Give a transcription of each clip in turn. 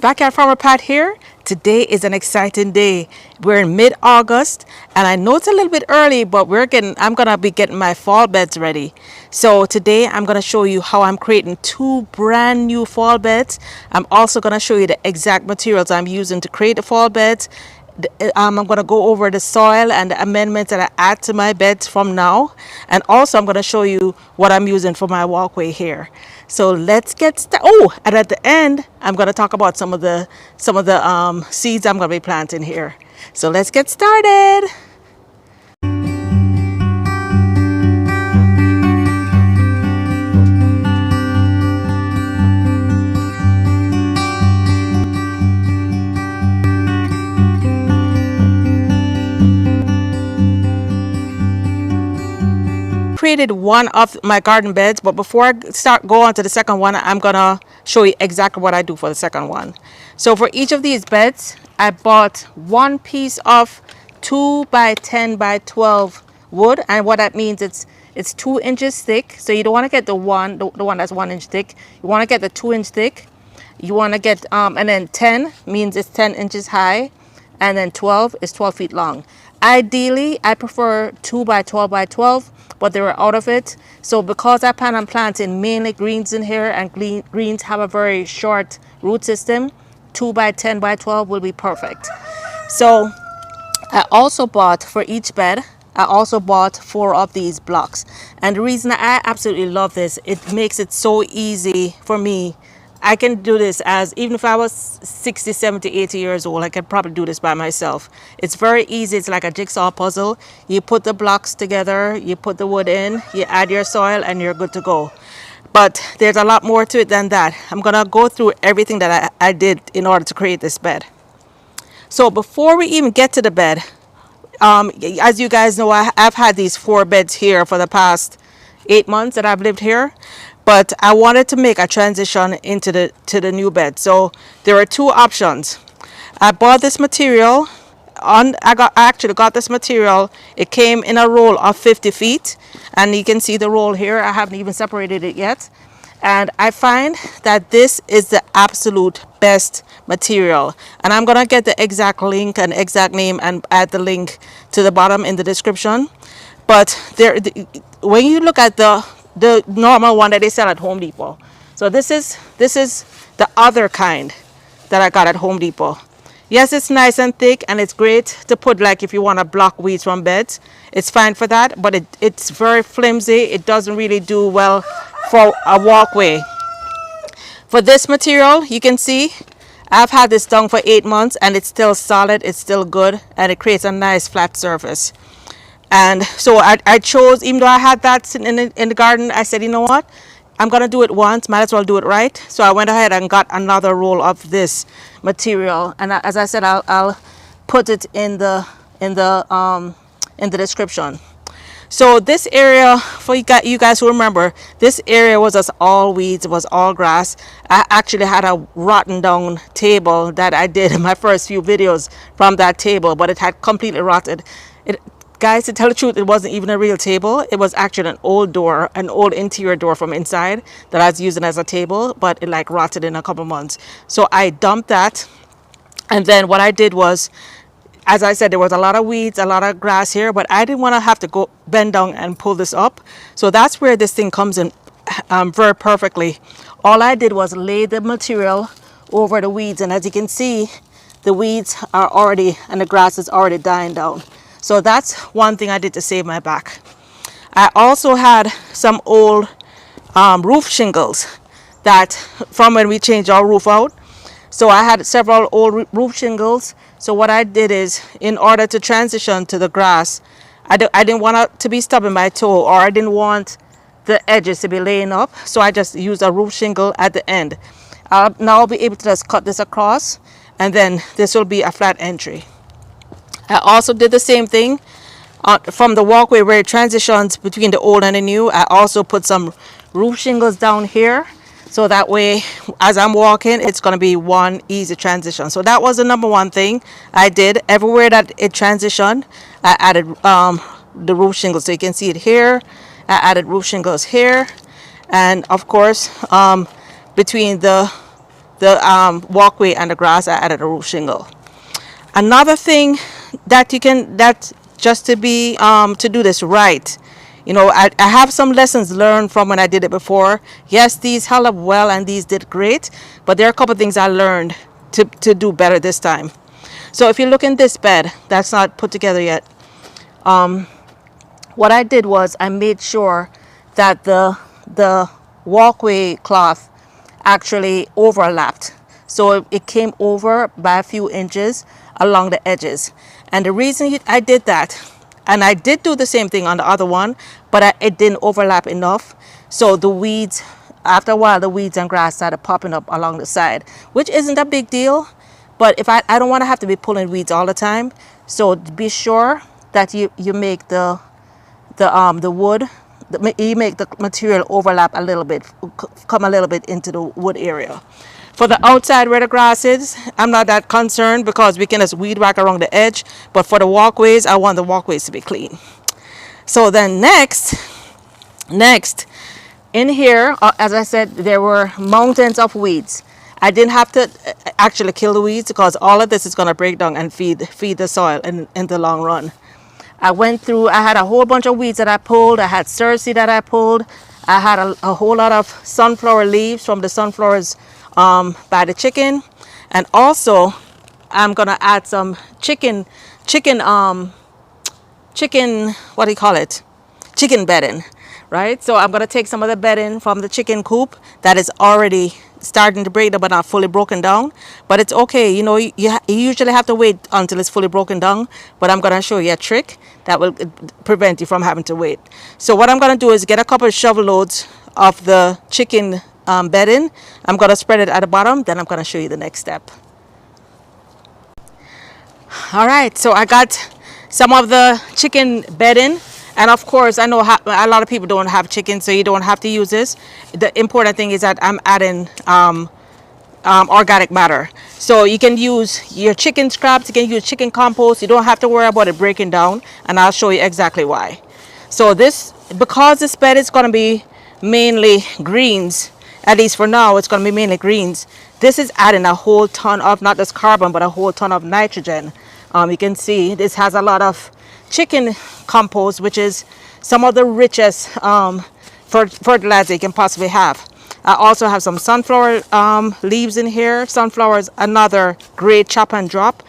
Backyard Farmer Pat here. Today is an exciting day. We're in mid-August and I know it's a little bit early, but I'm gonna be getting my fall beds ready. So today I'm gonna show you how I'm creating two brand new fall beds. I'm also gonna show you the exact materials I'm using to create the fall beds. I'm going to go over the soil and the amendments that I add to my beds from now, and also I'm going to show you what I'm using for my walkway here. So let's get started. Oh, and at the end I'm going to talk about some of the seeds I'm going to be planting here. So let's get started. Created one of my garden beds, but before I go on to the second one, I'm gonna show you exactly what I do for the second one. So for each of these beds, I bought one piece of 2 by 10 by 12 wood, and what that means, it's 2 inches thick. So you don't want to get the one that's 1 inch thick. You want to get the 2 inch thick. You want to get and then 10 means it's 10 inches high, and then 12 is 12 feet long. Ideally, I prefer 2 by 12 by 12, but they were out of it. So because I plan on planting mainly greens in here, and greens have a very short root system, 2 by 10 by 12 will be perfect. So I also bought, for each bed, I also bought 4 of these blocks. And the reason I absolutely love this, it makes it so easy for me. I can do this as, even if I was 60, 70, 80 years old, I could probably do this by myself. It's very easy. It's like a jigsaw puzzle. You put the blocks together, you put the wood in, you add your soil, and you're good to go. But there's a lot more to it than that. I'm gonna go through everything that I did in order to create this bed. So before we even get to the bed, as you guys know, I've had these 4 beds here for the past 8 months that I've lived here. But I wanted to make a transition into the new bed. So there are 2 options. I bought this material. I actually got this material. It came in a roll of 50 feet, and you can see the roll here. I haven't even separated it yet. And I find that this is the absolute best material. And I'm gonna get the exact link and exact name and add the link to the bottom in the description. But when you look at the normal one that they sell at Home Depot, so this is the other kind that I got at Home Depot. Yes, it's nice and thick, and it's great to put, like, if you want to block weeds from beds, it's fine for that, but it's very flimsy. It doesn't really do well for a walkway. For this material, you can see I've had this done for 8 months, and it's still solid, it's still good, and it creates a nice flat surface. And so I chose, even though I had that sitting in the garden, I said, you know what, I'm gonna do it once, might as well do it right. So I went ahead and got another roll of this material, and as I said, I'll put it in the description. So this area, for you guys who remember, this area was just all weeds, it was all grass. I actually had a rotten down table that I did in my first few videos from that table, but it had completely rotted. Guys, to tell the truth, it wasn't even a real table. It was actually an old door, an old interior door from inside that I was using as a table, but it like rotted in a couple months. So I dumped that, and then what I did was, as I said, there was a lot of weeds, a lot of grass here, but I didn't want to have to go bend down and pull this up. So that's where this thing comes in very perfectly. All I did was lay the material over the weeds, and as you can see, the weeds are already, and the grass is already dying down. So that's one thing I did to save my back. I also had some old roof shingles that from when we changed our roof out. So I had several old roof shingles. So what I did is, in order to transition to the grass, I didn't want it to be stubbing my toe, or I didn't want the edges to be laying up. So I just used a roof shingle at the end. Now I'll be able to just cut this across, and then this will be a flat entry. I also did the same thing from the walkway where it transitions between the old and the new. I also put some roof shingles down here, so that way as I'm walking, it's going to be one easy transition. So that was the number one thing I did. Everywhere that it transitioned, I added the roof shingles. So you can see it here. I added roof shingles here, and of course between the the walkway and the grass, I added a roof shingle. Another thing that you can, that just to be to do this right, you know, I have some lessons learned from when I did it before. Yes, these held up well and these did great, but there are a couple of things I learned to do better this time. So if you look in this bed that's not put together yet, what I did was I made sure that the walkway cloth actually overlapped. So it came over by a few inches along the edges. And the reason I did that, and I did do the same thing on the other one, but it didn't overlap enough. So the weeds, after a while, the weeds and grass started popping up along the side, which isn't a big deal. But if I don't want to have to be pulling weeds all the time. So be sure that you make the wood, you make the material overlap a little bit, come a little bit into the wood area. For the outside where the grass is, I'm not that concerned because we can just weed whack around the edge. But for the walkways, I want the walkways to be clean. So then next, in here, as I said, there were mountains of weeds. I didn't have to actually kill the weeds because all of this is going to break down and feed the soil in the long run. I went through, I had a whole bunch of weeds that I pulled. I had cerci that I pulled. I had a whole lot of sunflower leaves from the sunflowers by the chicken. And also, I'm going to add some chicken, what do you call it? Chicken bedding, right? So I'm going to take some of the bedding from the chicken coop that is already starting to break down but not fully broken down. But it's okay, you know, you usually have to wait until it's fully broken down. But I'm going to show you a trick that will prevent you from having to wait. So what I'm going to do is get a couple of shovel loads of the chicken bedding. I'm going to spread it at the bottom. Then I'm going to show you the next step. All right, so I got some of the chicken bedding. And of course, I know a lot of people don't have chicken, so you don't have to use this. The important thing is that I'm adding organic matter. So you can use your chicken scraps, you can use chicken compost. You don't have to worry about it breaking down, and I'll show you exactly why. So because this bed is going to be mainly greens, at least for now, it's going to be mainly greens. This is adding a whole ton of, not just carbon, but a whole ton of nitrogen. You can see this has a lot of chicken compost, which is some of the richest fertilizer you can possibly have. I also have some sunflower leaves in here. Sunflowers, another great chop and drop.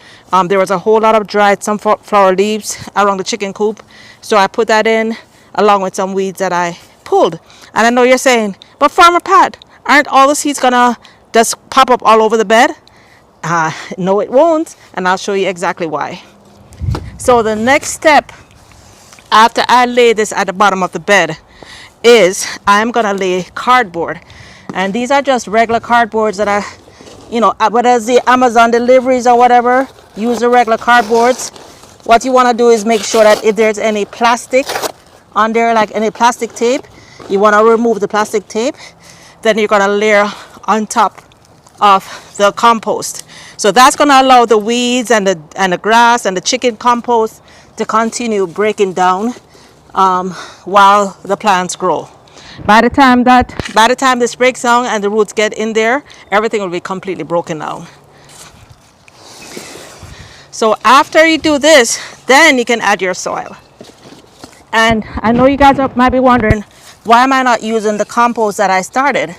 There was a whole lot of dried sunflower leaves around the chicken coop, so I put that in along with some weeds that I pulled. And I know you're saying, but Farmer Pat, aren't all the seeds gonna just pop up all over the bed? No, it won't, and I'll show you exactly why. So the next step after I lay this at the bottom of the bed is I'm gonna lay cardboard. And these are just regular cardboards that I, you know, whether it's the Amazon deliveries or whatever, use the regular cardboards. What you wanna do is make sure that if there's any plastic on there, like any plastic tape, you wanna remove the plastic tape. Then you're gonna layer on top of the compost. So that's going to allow the weeds and the grass and the chicken compost to continue breaking down while the plants grow. By the time this breaks down and the roots get in there, everything will be completely broken down. So after you do this, then you can add your soil. And I know you guys might be wondering, why am I not using the compost that I started?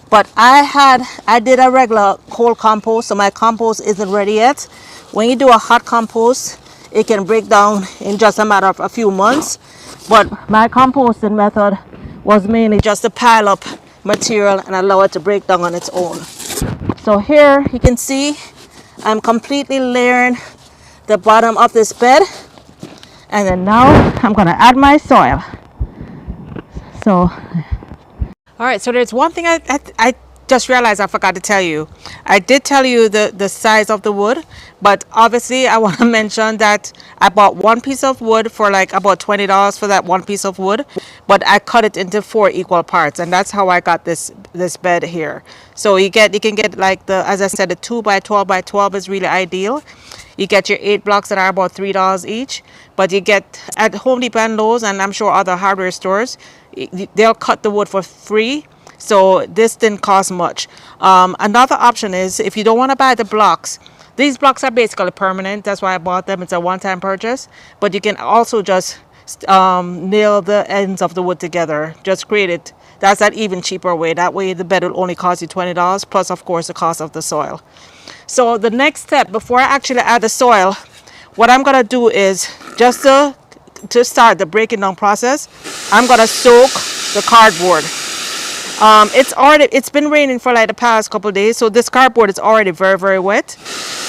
But I did a regular cold compost, so my compost isn't ready yet. When you do a hot compost, it can break down in just a matter of a few months. But my composting method was mainly just to pile up material and allow it to break down on its own. So here you can see I'm completely layering the bottom of this bed. And then now I'm going to add my soil. So all right, so there's one thing I just realized I forgot to tell you. I did tell you the size of the wood, but obviously I want to mention that I bought one piece of wood for like about $20 for that one piece of wood, but I cut it into 4 equal parts, and that's how I got this bed here. So you can get like as I said, the 2 by 12 by 12 is really ideal. You get your 8 blocks that are about $3 each, but you get at Home Depot and Lowe's, and I'm sure other hardware stores, they'll cut the wood for free. So this didn't cost much. Another option is if you don't want to buy the blocks. These blocks are basically permanent. That's why I bought them. It's a one-time purchase. But you can also just nail the ends of the wood together. Just create it. That's an even cheaper way. That way the bed will only cost you $20 plus, of course, the cost of the soil. So the next step before I actually add the soil, what I'm gonna do is just to start the breaking down process, I'm gonna soak the cardboard. It's been raining for like the past couple of days, so this cardboard is already very, very wet.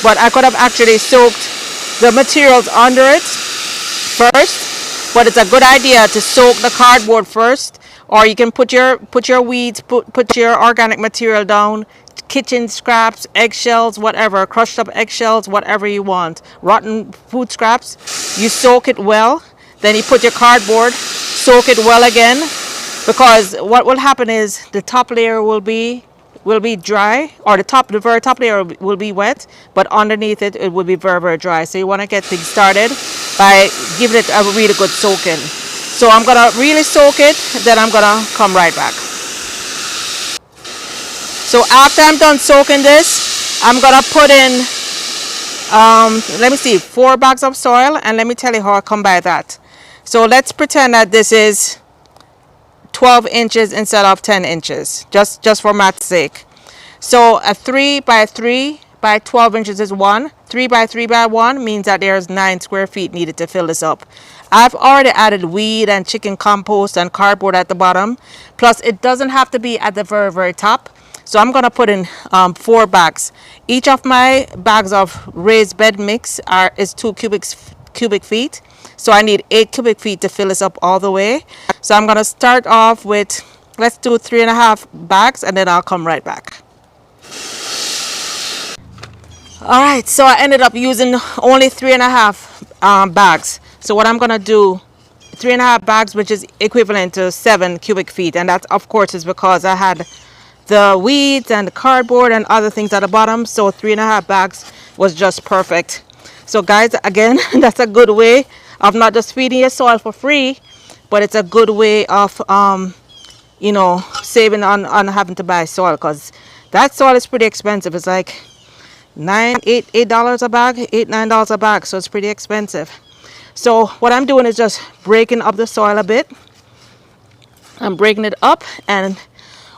But I could have actually soaked the materials under it first. But it's a good idea to soak the cardboard first, or you can put your weeds, put your organic material down, kitchen scraps, eggshells, whatever, crushed up eggshells, whatever you want, rotten food scraps. You soak it well, then you put your cardboard, soak it well again, because what will happen is the top layer will be dry, or the very top layer will be wet, but underneath it will be very, very dry. So you want to get things started by giving it a really good soak in. So I'm gonna really soak it, then I'm gonna come right back. So after I'm done soaking this, I'm gonna put in let me see, 4 bags of soil, and let me tell you how I come by that. So let's pretend that this is 12 inches instead of 10 inches, just for math's sake. So a 3 by 3 by 12 inches is 1. 3 by 3 by 1 means that there's 9 square feet needed to fill this up. I've already added weed and chicken compost and cardboard at the bottom. Plus, it doesn't have to be at the very, very top. So I'm going to put in 4 bags. Each of my bags of raised bed mix is 2 cubic feet. So I need 8 cubic feet to fill this up all the way. So I'm going to start off with, let's do 3.5 bags, and then I'll come right back. All right, so I ended up using only 3.5 bags. So what I'm going to do, 3.5 bags, which is equivalent to 7 cubic feet. And that, of course, is because I had the weeds and the cardboard and other things at the bottom. So 3.5 bags was just perfect. So guys, again, that's a good way of not just feeding your soil for free, but it's a good way of saving on having to buy soil, because that soil is pretty expensive. It's like $8 a bag, $9 a bag, so it's pretty expensive. So what I'm doing is just breaking up the soil a bit. I'm breaking it up, and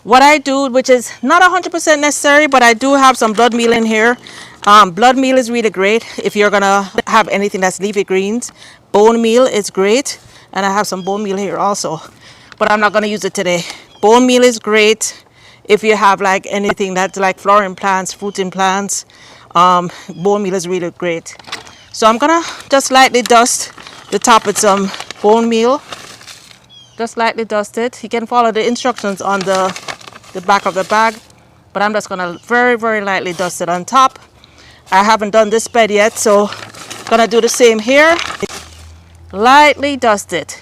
what I do, which is not 100% necessary, but I do have some blood meal in here. Blood meal is really great if you're gonna have anything that's leafy greens. Bone meal is great, and I have some bone meal here also, but I'm not gonna use it today. Bone meal is great if you have like anything that's like flowering plants, fruiting plants. Bone meal is really great. So I'm gonna just lightly dust the top with some bone meal. Just lightly dust it. You can follow the instructions on the back of the bag, but I'm just gonna very, very lightly dust it on top. I haven't done this bed yet, so gonna do the same here. Lightly dust it.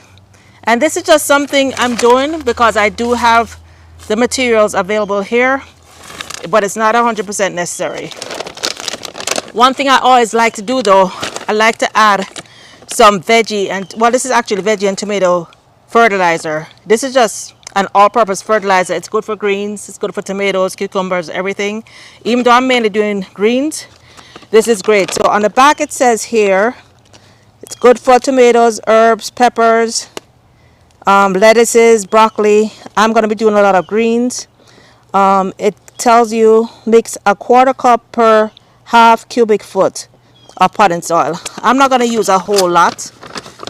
And this is just something I'm doing because I do have the materials available here, but it's not 100% necessary. One thing I always like to do though, I like to add some veggie, and well, this is actually veggie and tomato fertilizer. This is just an all-purpose fertilizer. It's good for greens, it's good for tomatoes, cucumbers, everything. Even though I'm mainly doing greens, this is great. So on the back it says here, it's good for tomatoes, herbs, peppers, lettuces, broccoli. I'm going to be doing a lot of greens. It tells you mix a 1/4 cup per half cubic foot of potting soil. I'm not going to use a whole lot,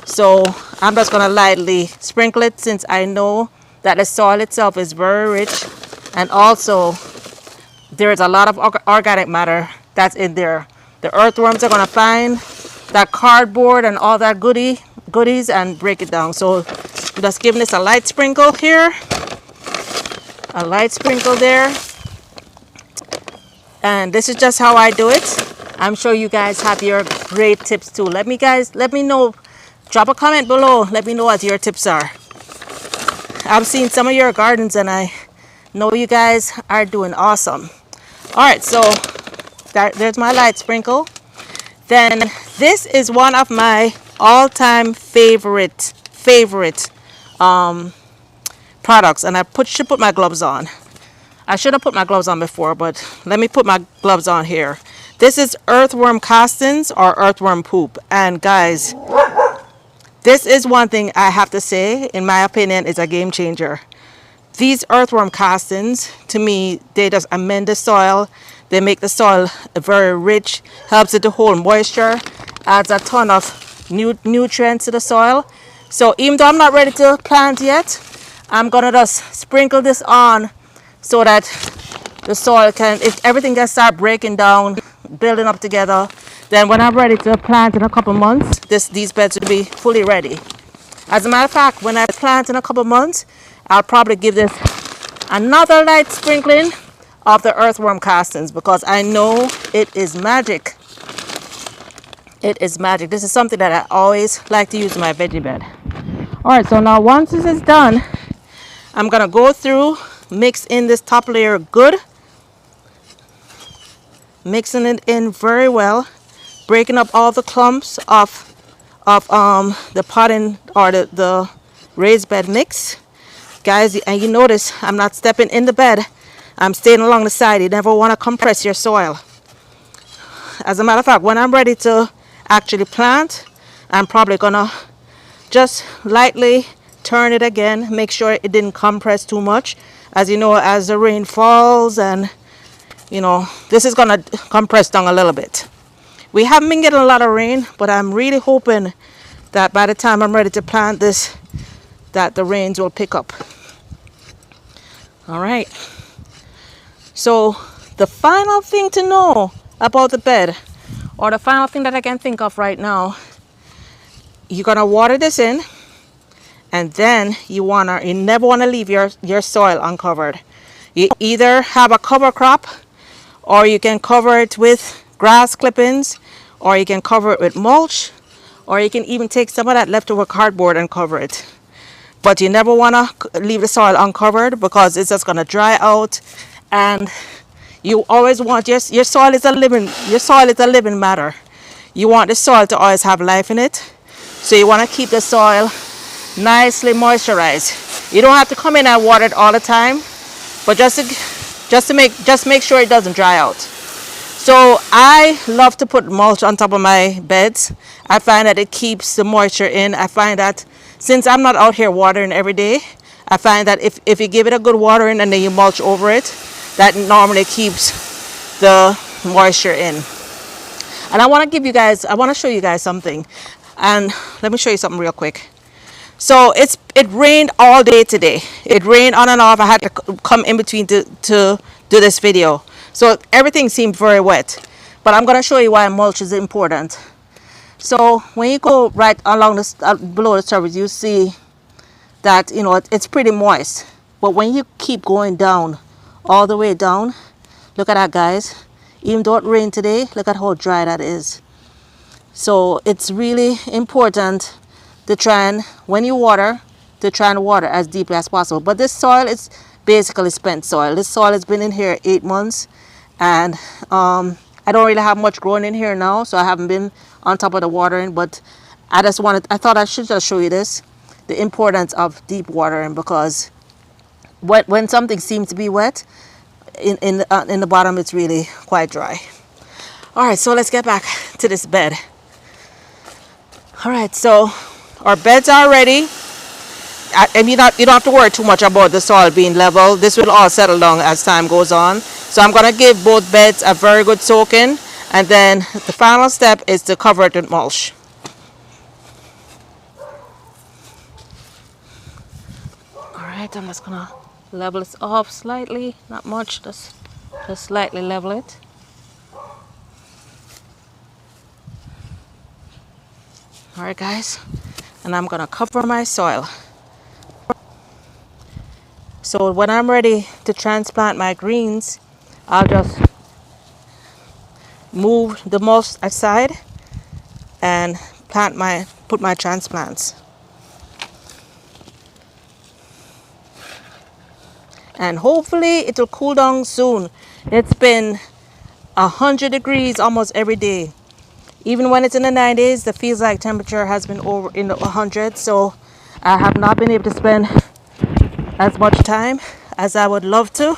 so I'm just going to lightly sprinkle it, since I know that the soil itself is very rich, and also there is a lot of organic matter that's in there. The earthworms are going to find that cardboard and all that goodies and break it down. So I'm just giving this a light sprinkle here, a light sprinkle there, and this is just how I do it. I'm sure you guys have your great tips too. Let me know, drop a comment below, let me know what your tips are. I've seen some of your gardens and I know you guys are doing awesome. All right, so there's my light sprinkle. Then this is one of my all-time favorite products, and I should put my gloves on. I should have put my gloves on before, but let me put my gloves on here. This is earthworm castings or earthworm poop. And guys, this is one thing I have to say, in my opinion, is a game changer. These earthworm castings, to me, they just amend the soil. They make the soil very rich, helps it to hold moisture, adds a ton of nutrients to the soil. So even though I'm not ready to plant yet, I'm gonna just sprinkle this on so that the soil can, if everything can start breaking down, building up together, then when I'm ready to plant in a couple months, these beds will be fully ready. As a matter of fact, when I plant in a couple months, I'll probably give this another light sprinkling of the earthworm castings, because I know it is magic. It is magic. This is something that I always like to use in my veggie bed. All right, so now once this is done, I'm gonna go through, mix in this top layer good, mixing it in very well, breaking up all the clumps of the potting or the raised bed mix. Guys, and you notice I'm not stepping in the bed, I'm staying along the side. You never want to compress your soil. As a matter of fact, when I'm ready to actually plant, I'm probably gonna just lightly turn it again, make sure it didn't compress too much. As you know, as the rain falls, and you know, this is gonna compress down a little bit. We haven't been getting a lot of rain, but I'm really hoping that by the time I'm ready to plant this, that the rains will pick up. All right. So the final thing to know about the bed, or the final thing that I can think of right now, you're gonna water this in, and then you never wanna leave your soil uncovered. You either have a cover crop, or you can cover it with grass clippings, or you can cover it with mulch, or you can even take some of that leftover cardboard and cover it. But you never want to leave the soil uncovered, because it's just going to dry out, and you always want your soil is a living matter. You want the soil to always have life in it, so you want to keep the soil nicely moisturized. You don't have to come in and water it all the time, but just make sure it doesn't dry out. So I love to put mulch on top of my beds. I find that it keeps the moisture in. I find that since I'm not out here watering every day, I find that if you give it a good watering and then you mulch over it, that normally keeps the moisture in. And I want to show you guys something. And let me show you something real quick. So it rained all day today. It rained on and off. I had to come in between to do this video. So everything seemed very wet. But I'm going to show you why mulch is important. So when you go right along below the surface, you see that, you know, it's pretty moist. But when you keep going down, all the way down, look at that, guys. Even though it rained today, look at how dry that is. So it's really important to try and, when you water, to try and water as deeply as possible. But this soil is basically spent soil. This soil has been in here 8 months, and I don't really have much growing in here now, so I haven't been on top of the watering. But I thought I should just show you this, the importance of deep watering, because when something seems to be wet, in the bottom it's really quite dry. All right, so let's get back to this bed. All right, so our beds are ready. And you don't have to worry too much about the soil being level. This will all settle down as time goes on. So I'm going to give both beds a very good soaking, and then the final step is to cover it with mulch. All right, I'm just going to level this off slightly, not much, just slightly level it. All right, guys, and I'm going to cover my soil. So when I'm ready to transplant my greens, I'll just move the mulch aside and put my transplants. And hopefully it will cool down soon. It's been 100 degrees almost every day. Even when it's in the 90s, the feels like temperature has been over in the 100s. So I have not been able to spend as much time as I would love to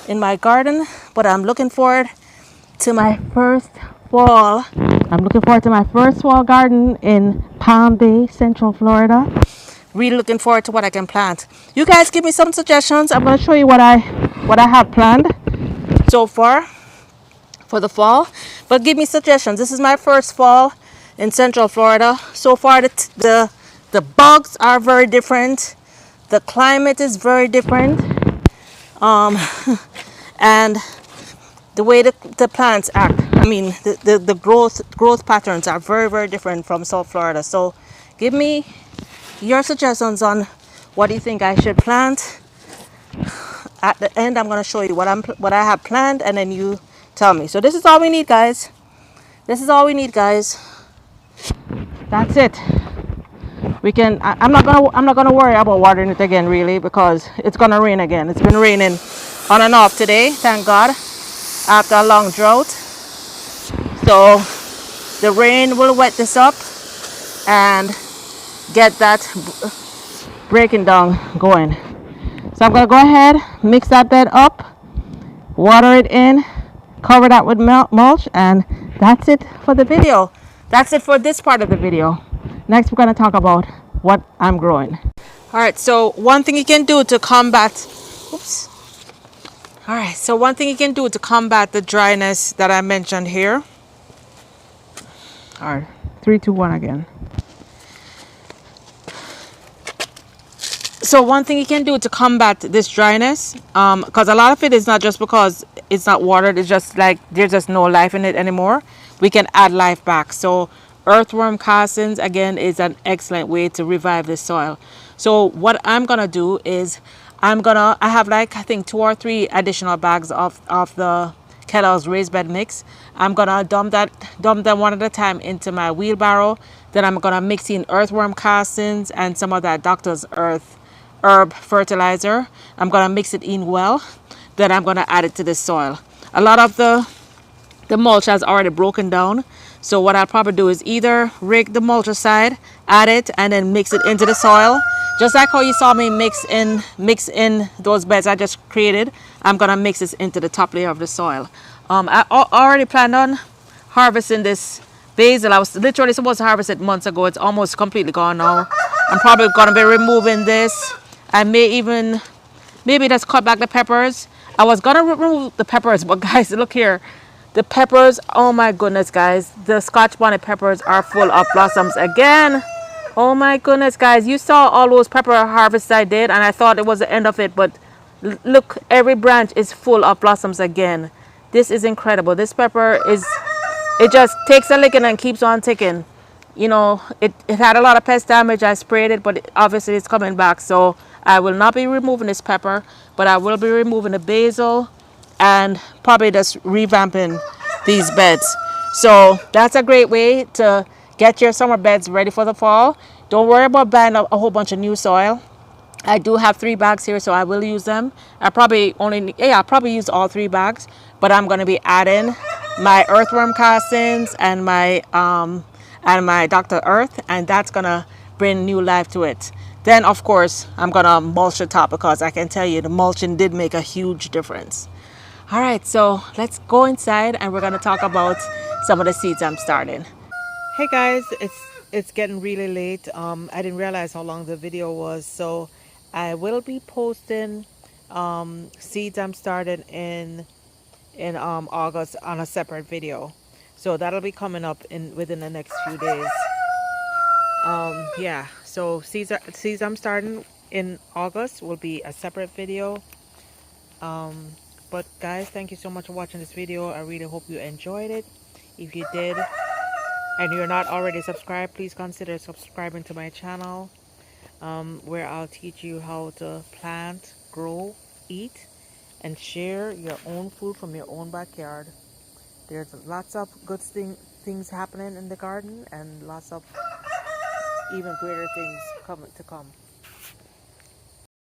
in my garden, but I'm looking forward to my first fall. I'm looking forward to my first fall garden in Palm Bay, Central Florida. Really looking forward to what I can plant. You guys give me some suggestions. I'm going to show you what I have planned so far for the fall, but give me suggestions. This is my first fall in Central Florida. So far the bugs are very different. The climate is very different. And the way the plants act, I mean the growth patterns are very, very different from South Florida. So give me your suggestions on what you think I should plant. At the end I'm going to show you what I have planned, and then you tell me. So this is all we need, guys. This is all we need, guys. That's it. We can I'm not gonna worry about watering it again, really, because it's gonna rain again. It's been raining on and off today, thank God, after a long drought. So the rain will wet this up and get that breaking down going. So I'm gonna go ahead, mix that bed up, water it in, cover that with mulch, and that's it for the video. That's it for this part of the video. Next we're going to talk about what I'm growing. All right, so one thing you can do to combat the dryness that I mentioned here. All right, 3, 2, 1 again. So one thing you can do to combat this dryness, because a lot of it is not just because it's not watered, it's just like there's just no life in it anymore. We can add life back. So earthworm castings, again, is an excellent way to revive the soil. So what I'm going to do is I have like, I think 2 or 3 additional bags of the Kellogg's raised bed mix. I'm going to dump them one at a time into my wheelbarrow. Then I'm going to mix in earthworm castings and some of that Doctor's herb fertilizer. I'm going to mix it in well. Then I'm going to add it to the soil. A lot of the mulch has already broken down. So what I'll probably do is either rake the mulch aside, add it, and then mix it into the soil. Just like how you saw me mix in those beds I just created, I'm going to mix this into the top layer of the soil. I already planned on harvesting this basil. I was literally supposed to harvest it months ago. It's almost completely gone now. I'm probably going to be removing this. I maybe just cut back the peppers. I was going to remove the peppers, but guys, look here. The peppers, oh my goodness, guys. The Scotch bonnet peppers are full of blossoms again. Oh my goodness, guys. You saw all those pepper harvests I did, and I thought it was the end of it. But look, every branch is full of blossoms again. This is incredible. This pepper it just takes a licking and keeps on ticking. You know, it had a lot of pest damage. I sprayed it, but obviously it's coming back. So I will not be removing this pepper, but I will be removing the basil and probably just revamping these beds. So that's a great way to get your summer beds ready for the fall. Don't worry about buying a whole bunch of new soil. I do have 3 bags here, so I will use them. I'll probably use all 3 bags, but I'm going to be adding my earthworm castings and my Dr. Earth, and that's going to bring new life to it. Then of course I'm going to mulch the top, because I can tell you the mulching did make a huge difference. All right, so let's go inside and we're going to talk about some of the seeds I'm starting. Hey guys, it's getting really late. I didn't realize how long the video was, so I will be posting seeds I'm starting in August on a separate video. So that'll be coming up within the next few days. Yeah, so seeds I'm starting in August will be a separate video. But guys, thank you so much for watching this video. I really hope you enjoyed it. If you did and you're not already subscribed, please consider subscribing to my channel, where I'll teach you how to plant, grow, eat, and share your own food from your own backyard. There's lots of good things happening in the garden, and lots of even greater things to come.